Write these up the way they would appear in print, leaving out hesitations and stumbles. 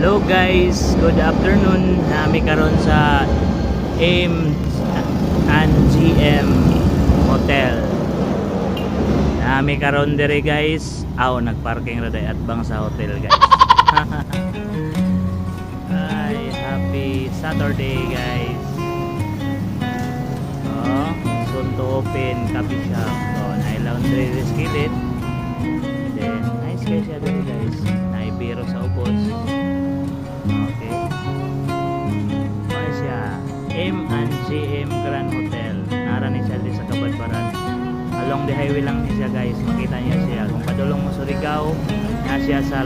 Hello guys, good afternoon. Nami karon sa M and GM Hotel. Nami karon dire guys. Nagparking ra day at bang sa hotel guys. Ay, happy Saturday guys. Soon to open coffee shop. Laundry skillet. Then nice guys siya dire guys. Naibiro sa ubos. Okay. Siya M and GM Grand Hotel. Nara ni siya di sa Kabadbaran. Along the highway lang ni siya guys. Makita niya siya. Kung padulong mo Surigao, na siya sa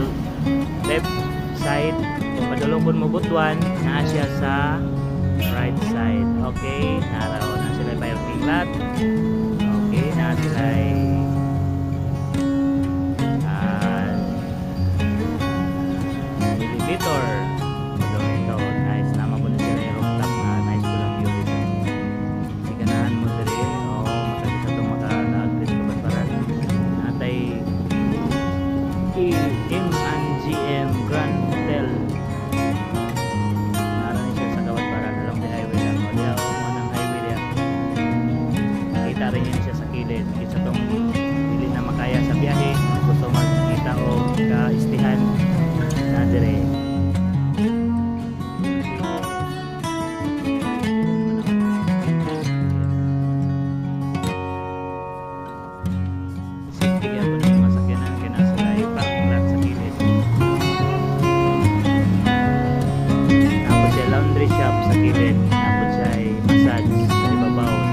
left side. Kung padulong po mo Butuan, na siya sa right side. Okay. Nara na sila parking lot. Okay. Na sila elevator. Ito, nice. Nama po na sila yung rooftop na nice po lang view dito. Siganahan mo dali. Matagis na itong maka-agres ka ba't para natay M and GM Grand Hotel. Naranin siya sa Kawat para along the highway lang. O diya, ng highway diya. Nakita rin yun siya sa kilid. Isa itong hindi na makaya sa biyahe. Gusto makita o ka-istihan na dire. Laundry shop sa gilid, tapos siya ay massage sa ibabaw.